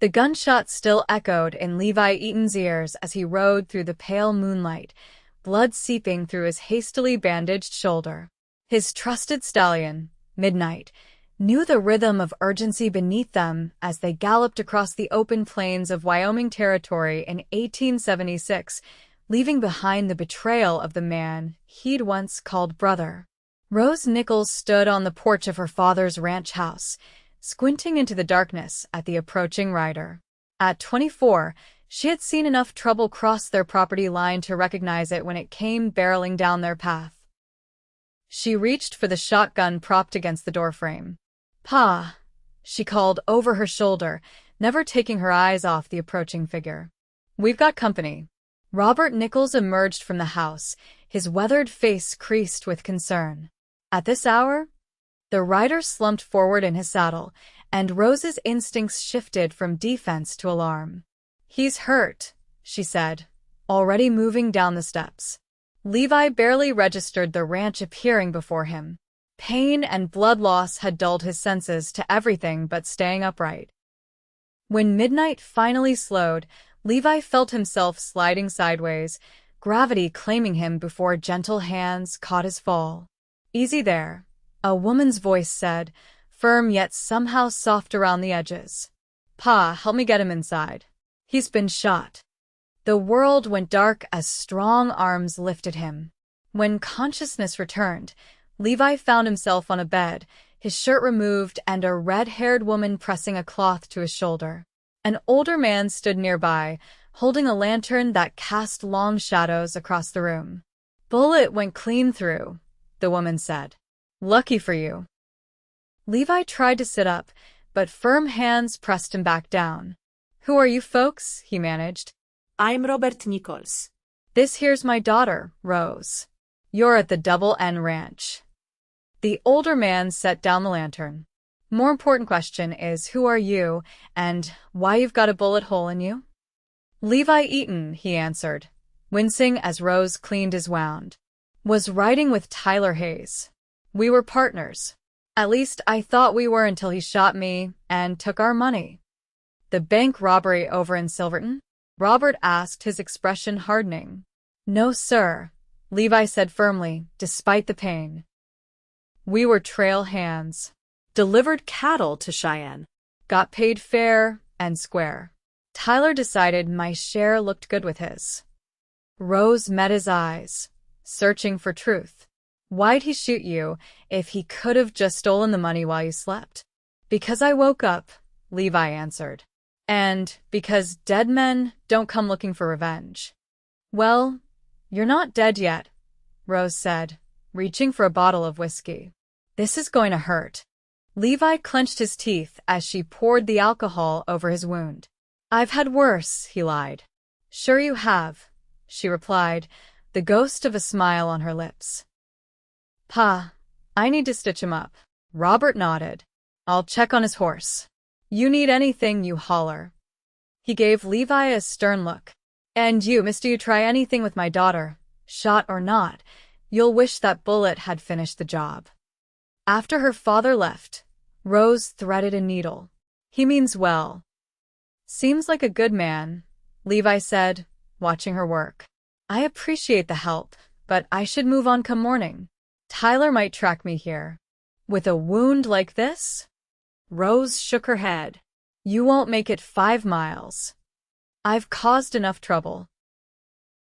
The gunshot still echoed in Levi Eaton's ears as he rode through the pale moonlight, blood seeping through his hastily bandaged shoulder. His trusted stallion, Midnight, knew the rhythm of urgency beneath them as they galloped across the open plains of Wyoming Territory in 1876, leaving behind the betrayal of the man he'd once called brother. Rose Nichols stood on the porch of her father's ranch house, squinting into the darkness at the approaching rider. At 24, she had seen enough trouble cross their property line to recognize it when it came barreling down their path. She reached for the shotgun propped against the doorframe. "Pa," she called over her shoulder, never taking her eyes off the approaching figure. "We've got company." Robert Nichols emerged from the house, his weathered face creased with concern. At this hour? The rider slumped forward in his saddle, and Rose's instincts shifted from defense to alarm. "He's hurt," she said, already moving down the steps. Levi barely registered the ranch appearing before him. Pain and blood loss had dulled his senses to everything but staying upright. When Midnight finally slowed, Levi felt himself sliding sideways, gravity claiming him before gentle hands caught his fall. "Easy there," a woman's voice said, firm yet somehow soft around the edges. "Pa, help me get him inside. He's been shot." The world went dark as strong arms lifted him. When consciousness returned, Levi found himself on a bed, his shirt removed and a red-haired woman pressing a cloth to his shoulder. An older man stood nearby, holding a lantern that cast long shadows across the room. "Bullet went clean through," the woman said. "Lucky for you." Levi tried to sit up, but firm hands pressed him back down. "Who are you folks?" he managed. "I'm Robert Nichols." "This here's my daughter, Rose. You're at the Double N Ranch." The older man set down the lantern. "More important question is who are you, and why you've got a bullet hole in you?" "Levi Eaton," he answered, wincing as Rose cleaned his wound. "Was riding with Tyler Hayes. We were partners. At least I thought we were until he shot me and took our money." "The bank robbery over in Silverton?" Robert asked, his expression hardening. "No, sir," Levi said firmly, despite the pain. "We were trail hands. Delivered cattle to Cheyenne. Got paid fair and square. Tyler decided my share looked good with his." Rose met his eyes, searching for truth. "Why'd he shoot you if he could have just stolen the money while you slept?" "Because I woke up," Levi answered. "And because dead men don't come looking for revenge." "Well, you're not dead yet," Rose said, reaching for a bottle of whiskey. "This is going to hurt." Levi clenched his teeth as she poured the alcohol over his wound. "I've had worse," he lied. "Sure you have," she replied, the ghost of a smile on her lips. "Pa, I need to stitch him up." Robert nodded. "I'll check on his horse. You need anything, you holler." He gave Levi a stern look. "And you, mister, you try anything with my daughter, shot or not, you'll wish that bullet had finished the job." After her father left, Rose threaded a needle. "He means well." "Seems like a good man," Levi said, watching her work. "I appreciate the help, but I should move on come morning. Tyler might track me here." "With a wound like this?" Rose shook her head. "You won't make it 5 miles. I've caused enough trouble."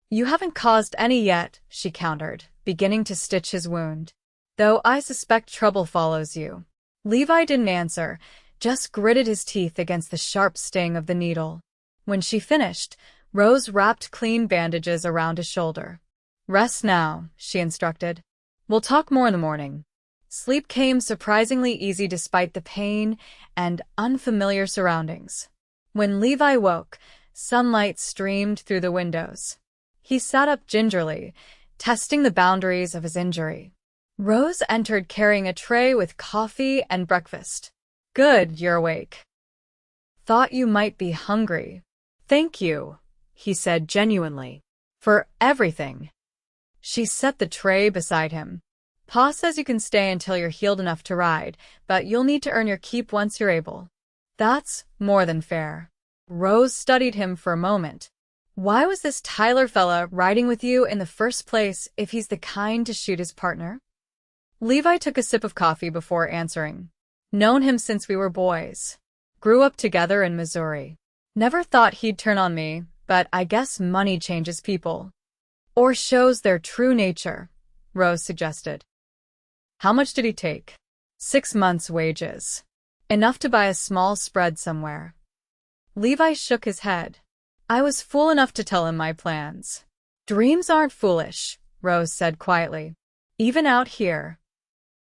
"You haven't caused any yet," she countered, beginning to stitch his wound. "Though I suspect trouble follows you." Levi didn't answer, just gritted his teeth against the sharp sting of the needle. When she finished, Rose wrapped clean bandages around his shoulder. "Rest now," she instructed. "We'll talk more in the morning." Sleep came surprisingly easy despite the pain and unfamiliar surroundings. When Levi woke, sunlight streamed through the windows. He sat up gingerly, testing the boundaries of his injury. Rose entered carrying a tray with coffee and breakfast. "Good, you're awake. Thought you might be hungry." "Thank you," he said genuinely. "For everything." She set the tray beside him. "Pa says you can stay until you're healed enough to ride, but you'll need to earn your keep once you're able." "That's more than fair." Rose studied him for a moment. Why was this Tyler fella riding with you in the first place if he's the kind to shoot his partner? Levi took a sip of coffee before answering. Known him since we were boys. Grew up together in Missouri. Never thought he'd turn on me, but I guess money changes people. Or shows their true nature, Rose suggested. How much did he take? 6 months' wages. Enough to buy a small spread somewhere. Levi shook his head. I was fool enough to tell him my plans. Dreams aren't foolish, Rose said quietly. Even out here.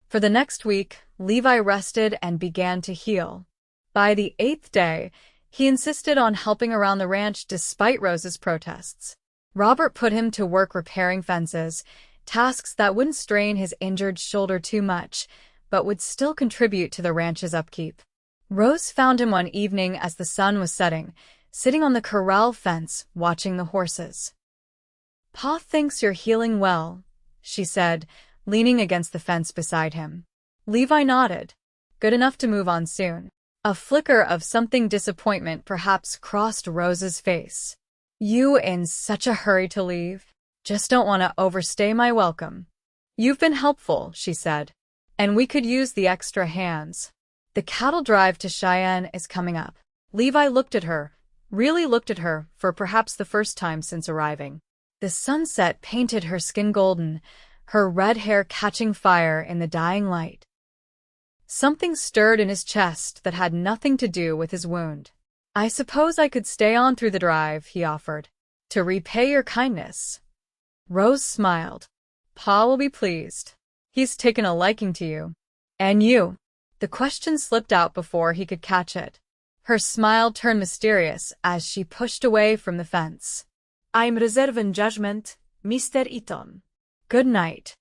For the next week, Levi rested and began to heal. By the 8th day, he insisted on helping around the ranch despite Rose's protests. Robert put him to work repairing fences, tasks that wouldn't strain his injured shoulder too much, but would still contribute to the ranch's upkeep. Rose found him one evening as the sun was setting, sitting on the corral fence, watching the horses. Pa thinks you're healing well, she said, leaning against the fence beside him. Levi nodded. Good enough to move on soon. A flicker of something disappointment perhaps crossed Rose's face. You in such a hurry to leave? Just don't want to overstay my welcome. You've been helpful, she said, and we could use the extra hands. The cattle drive to Cheyenne is coming up. Levi looked at her, really looked at her for perhaps the first time since arriving. The sunset painted her skin golden, her red hair catching fire in the dying light. Something stirred in his chest that had nothing to do with his wound. I suppose I could stay on through the drive, he offered, to repay your kindness. Rose smiled. Pa will be pleased. He's taken a liking to you. And you. The question slipped out before he could catch it. Her smile turned mysterious as she pushed away from the fence. I'm reserving judgment, Mr. Eaton. Good night.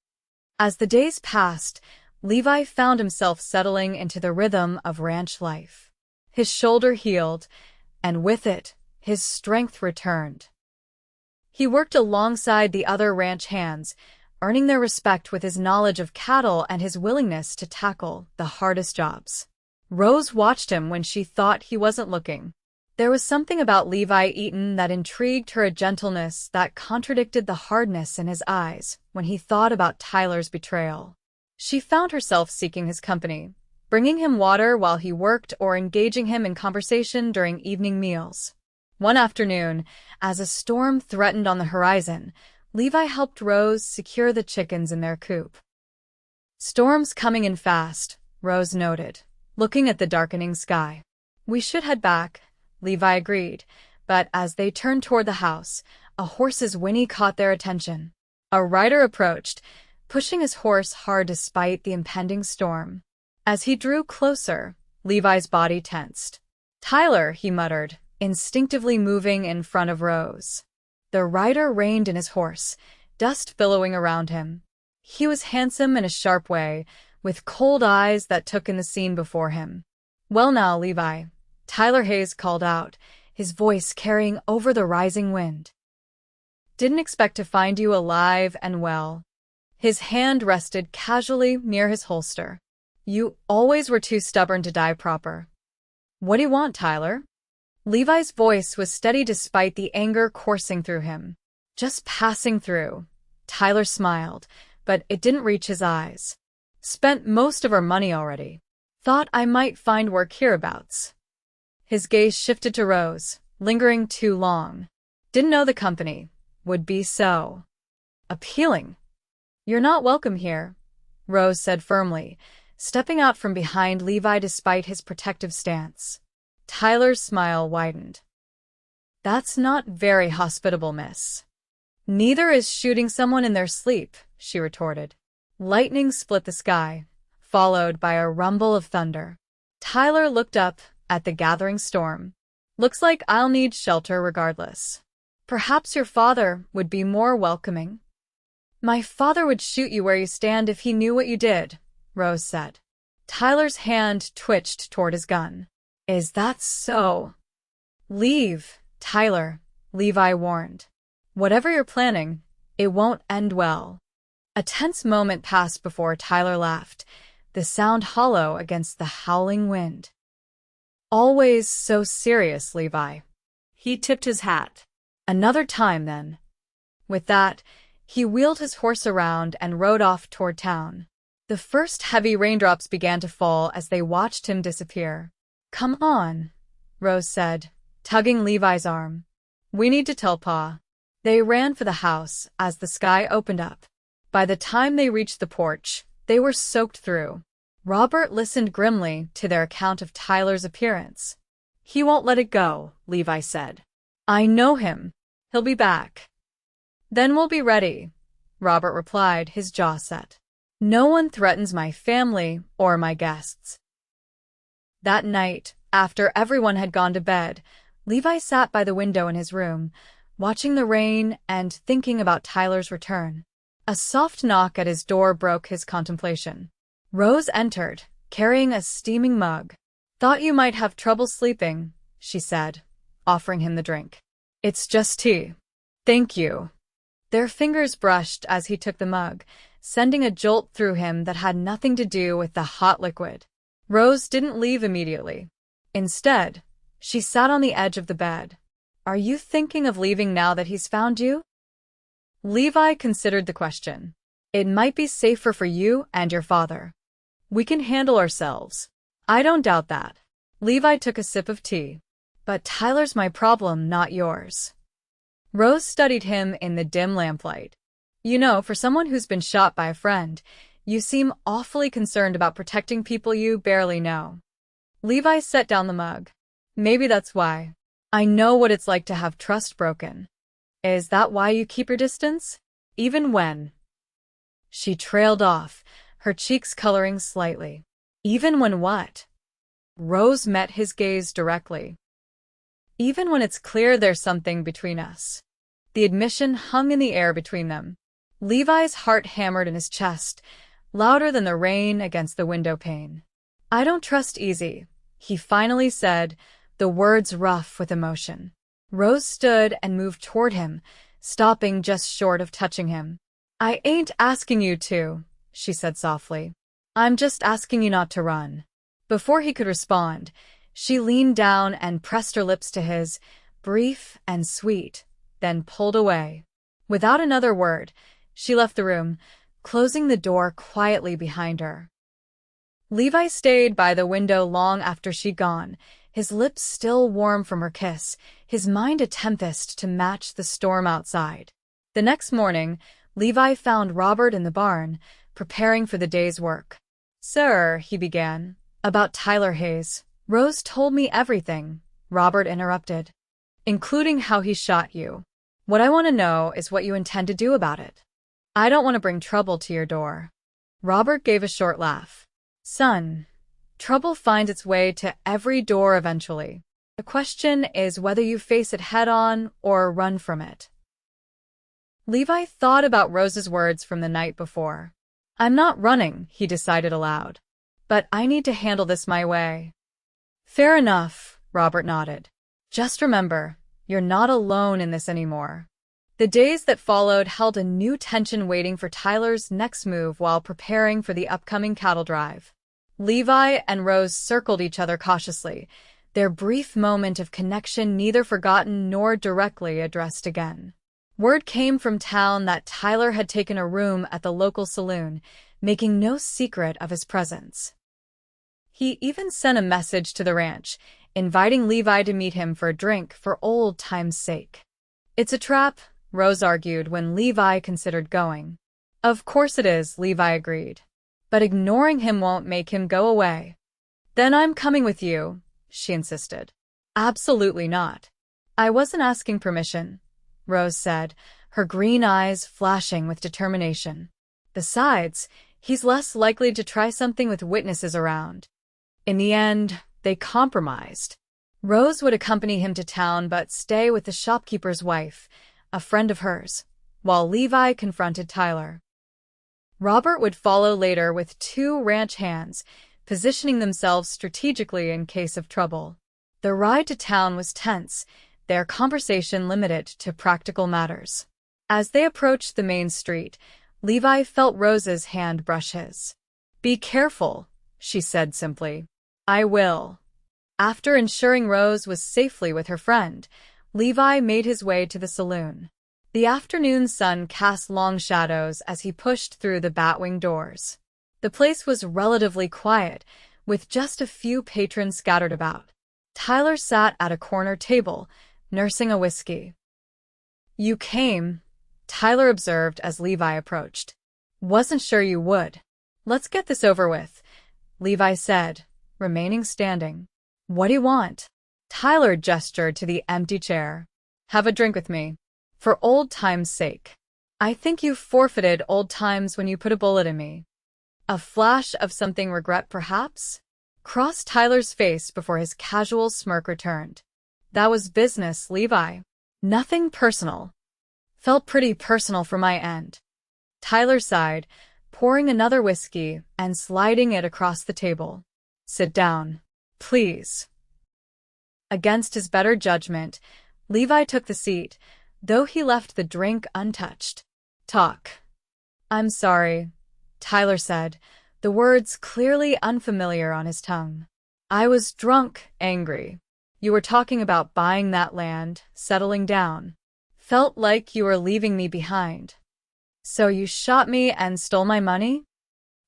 As the days passed, Levi found himself settling into the rhythm of ranch life. His shoulder healed, and with it, his strength returned. He worked alongside the other ranch hands, earning their respect with his knowledge of cattle and his willingness to tackle the hardest jobs. Rose watched him when she thought he wasn't looking. There was something about Levi Eaton that intrigued her, a gentleness that contradicted the hardness in his eyes when he thought about Tyler's betrayal. She found herself seeking his company, bringing him water while he worked or engaging him in conversation during evening meals. One afternoon, as a storm threatened on the horizon, Levi helped Rose secure the chickens in their coop. Storm's coming in fast, Rose noted, looking at the darkening sky. We should head back, Levi agreed, but as they turned toward the house, a horse's whinny caught their attention. A rider approached, pushing his horse hard despite the impending storm. As he drew closer, Levi's body tensed. Tyler, he muttered, instinctively moving in front of Rose. The rider reined in his horse, dust billowing around him. He was handsome in a sharp way, with cold eyes that took in the scene before him. Well now, Levi, Tyler Hayes called out, his voice carrying over the rising wind. Didn't expect to find you alive and well. His hand rested casually near his holster. You always were too stubborn to die proper. What do you want, Tyler? Levi's voice was steady despite the anger coursing through him. Just passing through. Tyler smiled, but it didn't reach his eyes. Spent most of our money already. Thought I might find work hereabouts. His gaze shifted to Rose, lingering too long. Didn't know the company would be so appealing. You're not welcome here, Rose said firmly, stepping out from behind Levi despite his protective stance. Tyler's smile widened. That's not very hospitable, miss. Neither is shooting someone in their sleep, she retorted. Lightning split the sky, followed by a rumble of thunder. Tyler looked up at the gathering storm. Looks like I'll need shelter regardless. Perhaps your father would be more welcoming. My father would shoot you where you stand if he knew what you did, Rose said. Tyler's hand twitched toward his gun. Is that so? Leave, Tyler, Levi warned. Whatever you're planning, it won't end well. A tense moment passed before Tyler laughed, the sound hollow against the howling wind. Always so serious, Levi, He tipped his hat. Another time, then. With that, he wheeled his horse around and rode off toward town. The first heavy raindrops began to fall as they watched him disappear. "Come on," Rose said, tugging Levi's arm. "We need to tell Pa." They ran for the house as the sky opened up. By the time they reached the porch, they were soaked through. Robert listened grimly to their account of Tyler's appearance. "He won't let it go," Levi said. "I know him. He'll be back." "Then we'll be ready," Robert replied, his jaw set. "No one threatens my family or my guests." That night, after everyone had gone to bed, Levi sat by the window in his room, watching the rain and thinking about Tyler's return. A soft knock at his door broke his contemplation. Rose entered, carrying a steaming mug. "Thought you might have trouble sleeping," she said, offering him the drink. "It's just tea." "Thank you." Their fingers brushed as he took the mug, sending a jolt through him that had nothing to do with the hot liquid. Rose didn't leave immediately. Instead, she sat on the edge of the bed. "Are you thinking of leaving now that he's found you?" Levi considered the question. "It might be safer for you and your father. We can handle ourselves." "I don't doubt that." Levi took a sip of tea. "But Tyler's my problem, not yours." Rose studied him in the dim lamplight. "You know, for someone who's been shot by a friend, you seem awfully concerned about protecting people you barely know." Levi set down the mug. "Maybe that's why. I know what it's like to have trust broken." "Is that why you keep your distance? Even when?" She trailed off, her cheeks coloring slightly. "Even when what?" Rose met his gaze directly. "Even when it's clear there's something between us." The admission hung in the air between them. Levi's heart hammered in his chest, louder than the rain against the window pane. "I don't trust easy," he finally said, the words rough with emotion. Rose stood and moved toward him, stopping just short of touching him. "I ain't asking you to," she said softly. "I'm just asking you not to run." Before he could respond, she leaned down and pressed her lips to his, brief and sweet, then pulled away. Without another word, she left the room, closing the door quietly behind her. Levi stayed by the window long after she'd gone, his lips still warm from her kiss, his mind a tempest to match the storm outside. The next morning, Levi found Robert in the barn, preparing for the day's work. "Sir," he began, "about Tyler Hayes." "Rose told me everything," Robert interrupted, "including how he shot you. What I want to know is what you intend to do about it. I don't want to bring trouble to your door." Robert gave a short laugh. "Son, trouble finds its way to every door eventually. The question is whether you face it head-on or run from it." Levi thought about Rose's words from the night before. "I'm not running," he decided aloud. "But I need to handle this my way." "Fair enough," Robert nodded. "Just remember, you're not alone in this anymore." The days that followed held a new tension waiting for Tyler's next move while preparing for the upcoming cattle drive. Levi and Rose circled each other cautiously, their brief moment of connection neither forgotten nor directly addressed again. Word came from town that Tyler had taken a room at the local saloon, making no secret of his presence. He even sent a message to the ranch, inviting Levi to meet him for a drink for old time's sake. "It's a trap," Rose argued when Levi considered going. "Of course it is," Levi agreed. "But ignoring him won't make him go away." "Then I'm coming with you," she insisted. "Absolutely not." "I wasn't asking permission," Rose said, her green eyes flashing with determination. "Besides, he's less likely to try something with witnesses around." In the end, they compromised. Rose would accompany him to town but stay with the shopkeeper's wife, a friend of hers, while Levi confronted Tyler. Robert would follow later with 2 ranch hands, positioning themselves strategically in case of trouble. The ride to town was tense, their conversation limited to practical matters. As they approached the main street, Levi felt Rose's hand brush his. "Be careful," she said simply. "I will." After ensuring Rose was safely with her friend, Levi made his way to the saloon. The afternoon sun cast long shadows as he pushed through the batwing doors. The place was relatively quiet, with just a few patrons scattered about. Tyler sat at a corner table, nursing a whiskey. "You came," Tyler observed as Levi approached. "Wasn't sure you would." "Let's get this over with," Levi said, remaining standing. "What do you want?" Tyler gestured to the empty chair. "Have a drink with me. For old time's sake. I think you forfeited old times when you put a bullet in me." A flash of something regret, perhaps, crossed Tyler's face before his casual smirk returned. "That was business, Levi. Nothing personal." "Felt pretty personal from my end." Tyler sighed, pouring another whiskey and sliding it across the table. "Sit down, please." Against his better judgment, Levi took the seat, though he left the drink untouched. "Talk." "I'm sorry," Tyler said, the words clearly unfamiliar on his tongue. "I was drunk, angry. You were talking about buying that land, settling down. Felt like you were leaving me behind. So you shot me and stole my money?"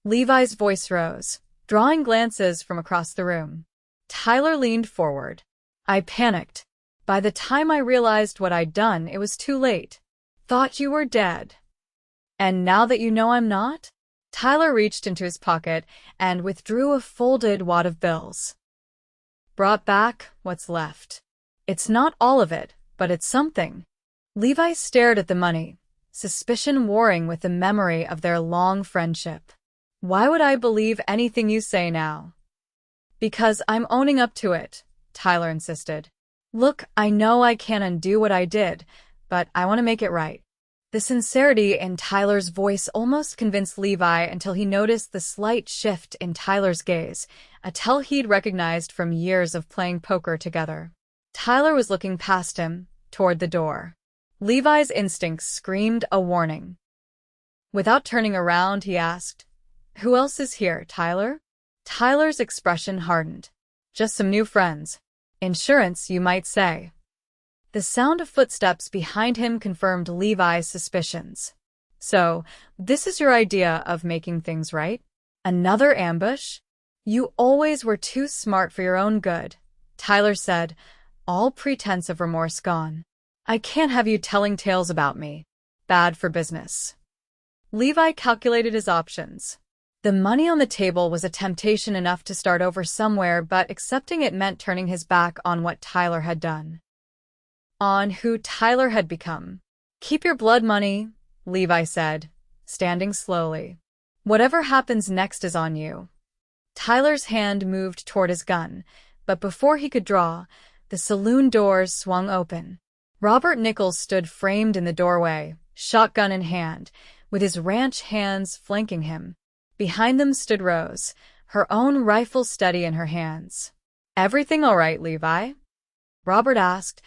Levi's voice rose, drawing glances from across the room. Tyler leaned forward. "I panicked. By the time I realized what I'd done, it was too late. Thought you were dead. And now that you know I'm not?" Tyler reached into his pocket and withdrew a folded wad of bills. "Brought back what's left. It's not all of it, but it's something." Levi stared at the money, suspicion warring with the memory of their long friendship. "Why would I believe anything you say now?" "Because I'm owning up to it," Tyler insisted. "Look, I know I can't undo what I did, but I want to make it right." The sincerity in Tyler's voice almost convinced Levi until he noticed the slight shift in Tyler's gaze, a tell he'd recognized from years of playing poker together. Tyler was looking past him, toward the door. Levi's instincts screamed a warning. Without turning around, he asked, "Who else is here, Tyler?" Tyler's expression hardened. "Just some new friends. Insurance, you might say." The sound of footsteps behind him confirmed Levi's suspicions. "So, this is your idea of making things right? Another ambush?" "You always were too smart for your own good," Tyler said, all pretense of remorse gone. "I can't have you telling tales about me. Bad for business." Levi calculated his options. The money on the table was a temptation enough to start over somewhere, but accepting it meant turning his back on what Tyler had done. On who Tyler had become. "Keep your blood money," Levi said, standing slowly. "Whatever happens next is on you." Tyler's hand moved toward his gun, but before he could draw, the saloon doors swung open. Robert Nichols stood framed in the doorway, shotgun in hand, with his ranch hands flanking him. Behind them stood Rose, her own rifle steady in her hands. "Everything all right, Levi?" Robert asked,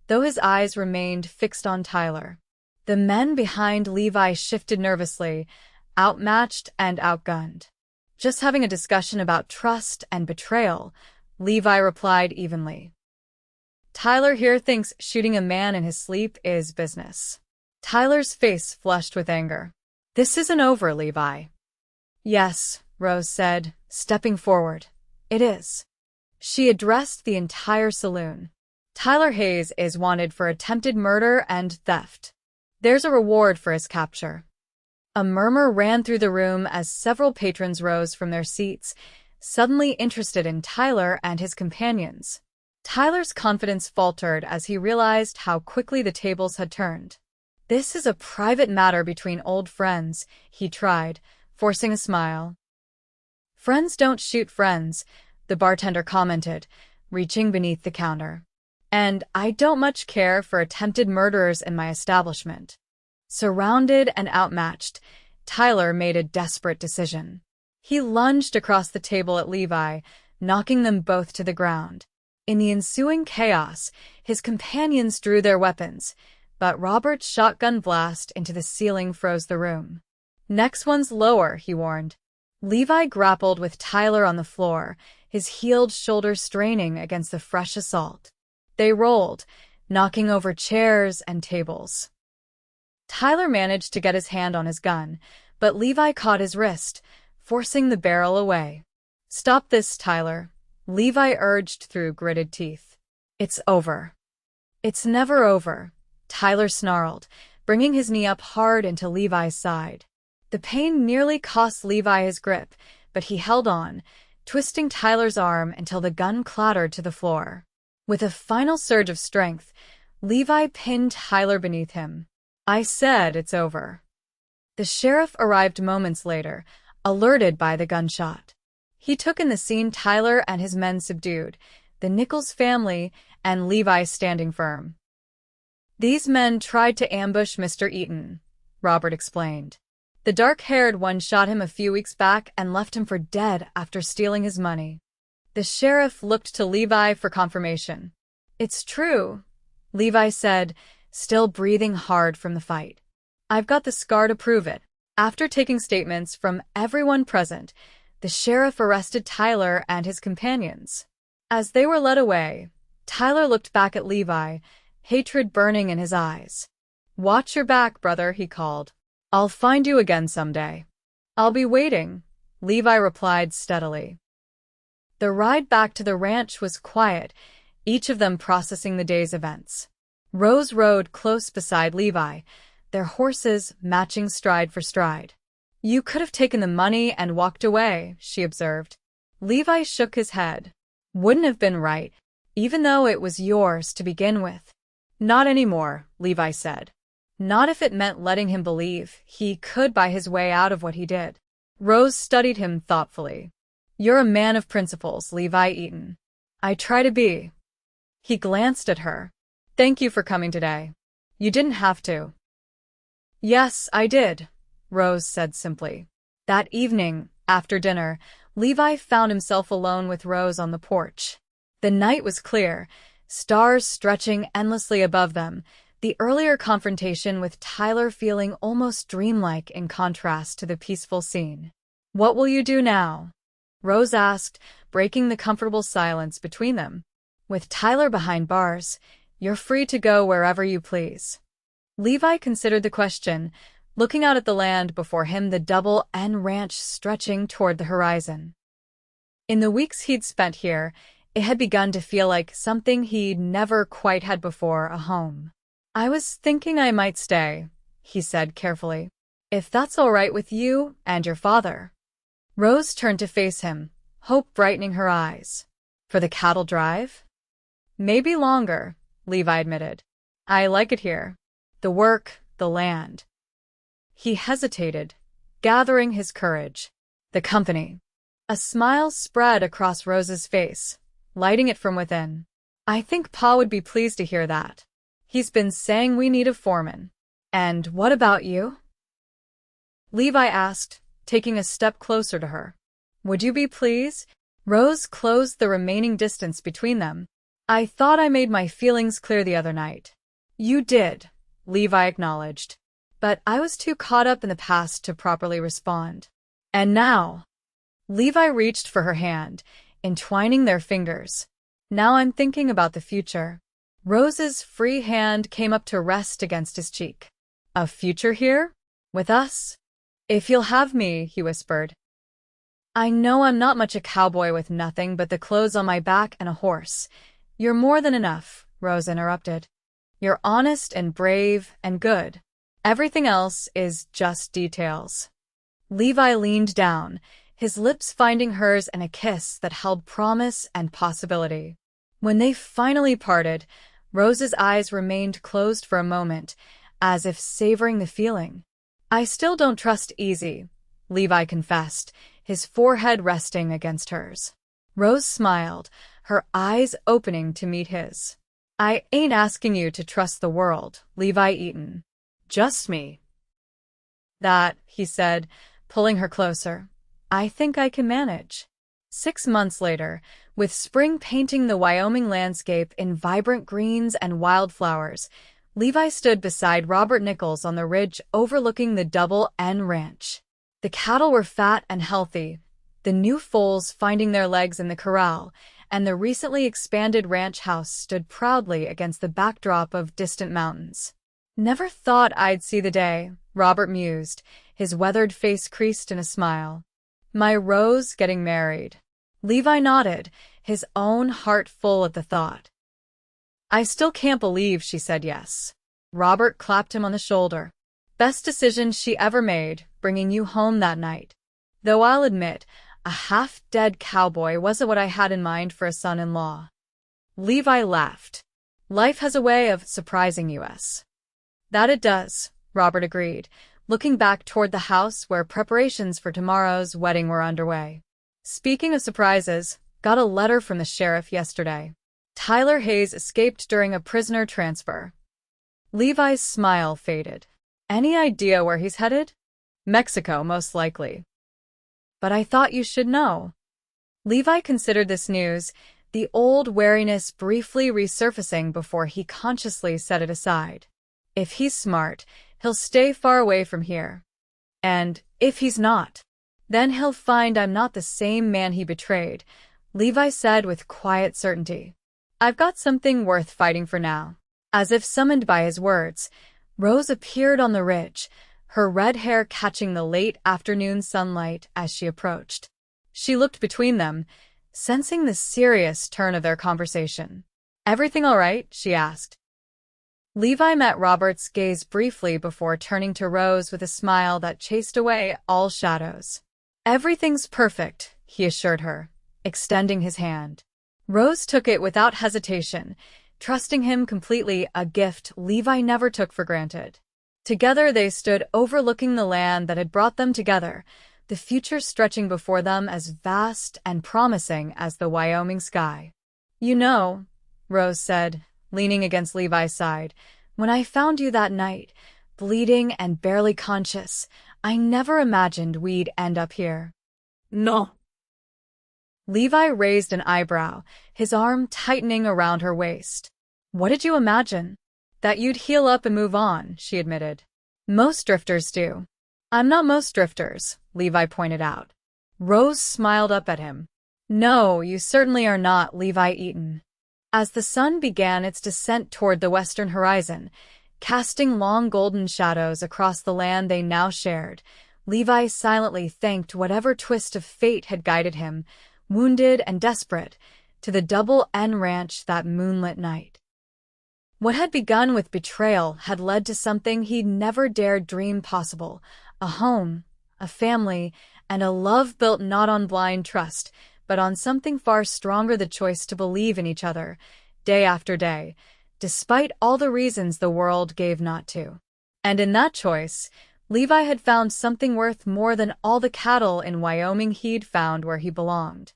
though his eyes remained fixed on Tyler. The men behind Levi shifted nervously, outmatched and outgunned. "Just having a discussion about trust and betrayal," Levi replied evenly. "Tyler here thinks shooting a man in his sleep is business." Tyler's face flushed with anger. "This isn't over, Levi." "Yes," Rose said, stepping forward. "It is." She addressed the entire saloon. "Tyler Hayes is wanted for attempted murder and theft. There's a reward for his capture." A murmur ran through the room as several patrons rose from their seats, suddenly interested in Tyler and his companions. Tyler's confidence faltered as he realized how quickly the tables had turned. "This is a private matter between old friends," he tried, forcing a smile. "Friends don't shoot friends," the bartender commented, reaching beneath the counter. "And I don't much care for attempted murderers in my establishment." Surrounded and outmatched, Tyler made a desperate decision. He lunged across the table at Levi, knocking them both to the ground. In the ensuing chaos, his companions drew their weapons, but Robert's shotgun blast into the ceiling froze the room. "Next one's lower," he warned. Levi grappled with Tyler on the floor, his healed shoulder straining against the fresh assault. They rolled, knocking over chairs and tables. Tyler managed to get his hand on his gun, but Levi caught his wrist, forcing the barrel away. "Stop this, Tyler," Levi urged through gritted teeth. "It's over." "It's never over," Tyler snarled, bringing his knee up hard into Levi's side. The pain nearly cost Levi his grip, but he held on, twisting Tyler's arm until the gun clattered to the floor. With a final surge of strength, Levi pinned Tyler beneath him. "I said it's over." The sheriff arrived moments later, alerted by the gunshot. He took in the scene Tyler and his men subdued, the Nichols family and Levi standing firm. "These men tried to ambush Mr. Eaton," Robert explained. "The dark-haired one shot him a few weeks back and left him for dead after stealing his money." The sheriff looked to Levi for confirmation. "It's true," Levi said, still breathing hard from the fight. "I've got the scar to prove it." After taking statements from everyone present, the sheriff arrested Tyler and his companions. As they were led away, Tyler looked back at Levi, hatred burning in his eyes. "Watch your back, brother," he called. "I'll find you again someday." "I'll be waiting," Levi replied steadily. The ride back to the ranch was quiet, each of them processing the day's events. Rose rode close beside Levi, their horses matching stride for stride. "You could have taken the money and walked away," she observed. Levi shook his head. "Wouldn't have been right, even though it was yours to begin with." "Not anymore," Levi said. "Not if it meant letting him believe he could buy his way out of what he did." Rose studied him thoughtfully. "You're a man of principles, Levi Eaton." "I try to be." He glanced at her. "Thank you for coming today. You didn't have to." "Yes, I did," Rose said simply. That evening, after dinner, Levi found himself alone with Rose on the porch. The night was clear, stars stretching endlessly above them, the earlier confrontation with Tyler feeling almost dreamlike in contrast to the peaceful scene. "What will you do now?" Rose asked, breaking the comfortable silence between them. "With Tyler behind bars, you're free to go wherever you please." Levi considered the question, looking out at the land before him, the Double N Ranch stretching toward the horizon. In the weeks he'd spent here, it had begun to feel like something he'd never quite had before, a home. "I was thinking I might stay," he said carefully. "If that's all right with you and your father." Rose turned to face him, hope brightening her eyes. "For the cattle drive?" "Maybe longer," Levi admitted. "I like it here. The work, the land." He hesitated, gathering his courage. "The company." A smile spread across Rose's face, lighting it from within. "I think Pa would be pleased to hear that. He's been saying we need a foreman." "And what about you?" Levi asked, taking a step closer to her. "Would you be pleased?" Rose closed the remaining distance between them. "I thought I made my feelings clear the other night." "You did," Levi acknowledged. "But I was too caught up in the past to properly respond." "And now?" Levi reached for her hand, entwining their fingers. "Now I'm thinking about the future." Rose's free hand came up to rest against his cheek. "A future here? With us?" "If you'll have me," he whispered. "I know I'm not much a cowboy with nothing but the clothes on my back and a horse." "You're more than enough," Rose interrupted. "You're honest and brave and good. Everything else is just details." Levi leaned down, his lips finding hers in a kiss that held promise and possibility. When they finally parted, Rose's eyes remained closed for a moment, as if savoring the feeling. "I still don't trust easy," Levi confessed, his forehead resting against hers. Rose smiled, her eyes opening to meet his. "I ain't asking you to trust the world, Levi Eaton. Just me." "That," he said, pulling her closer, "I think I can manage." 6 months later, with spring painting the Wyoming landscape in vibrant greens and wildflowers, Levi stood beside Robert Nichols on the ridge overlooking the Double N Ranch. The cattle were fat and healthy, the new foals finding their legs in the corral, and the recently expanded ranch house stood proudly against the backdrop of distant mountains. "Never thought I'd see the day," Robert mused, his weathered face creased in a smile. "My Rose getting married." Levi nodded, his own heart full at the thought. "I still can't believe she said yes." Robert clapped him on the shoulder. "Best decision she ever made, bringing you home that night. Though I'll admit, a half-dead cowboy wasn't what I had in mind for a son-in-law." Levi laughed. "Life has a way of surprising us." "That it does," Robert agreed, looking back toward the house where preparations for tomorrow's wedding were underway. "Speaking of surprises, got a letter from the sheriff yesterday. Tyler Hayes escaped during a prisoner transfer." Levi's smile faded. "Any idea where he's headed?" "Mexico, most likely." "But I thought you should know." Levi considered this news, the old wariness briefly resurfacing before he consciously set it aside. "If he's smart, he'll stay far away from here. And if he's not, then he'll find I'm not the same man he betrayed," Levi said with quiet certainty. "I've got something worth fighting for now." As if summoned by his words, Rose appeared on the ridge, her red hair catching the late afternoon sunlight as she approached. She looked between them, sensing the serious turn of their conversation. "Everything all right?" she asked. Levi met Robert's gaze briefly before turning to Rose with a smile that chased away all shadows. "Everything's perfect," he assured her, extending his hand. Rose took it without hesitation, trusting him completely, a gift Levi never took for granted. Together they stood overlooking the land that had brought them together, the future stretching before them as vast and promising as the Wyoming sky. "You know," Rose said, leaning against Levi's side, "when I found you that night, bleeding and barely conscious, I never imagined we'd end up here." No. Levi raised an eyebrow, his arm tightening around her waist. "What did you imagine?" "That you'd heal up and move on," she admitted. "Most drifters do." "I'm not most drifters," Levi pointed out. Rose smiled up at him. "No, you certainly are not, Levi Eaton." As the sun began its descent toward the western horizon, casting long golden shadows across the land they now shared, Levi silently thanked whatever twist of fate had guided him, wounded and desperate, to the Double N Ranch that moonlit night. What had begun with betrayal had led to something he'd never dared dream possible: a home, a family, and a love built not on blind trust, but on something far stronger: the choice to believe in each other, day after day, despite all the reasons the world gave not to. And in that choice, Levi had found something worth more than all the cattle in Wyoming he'd found where he belonged.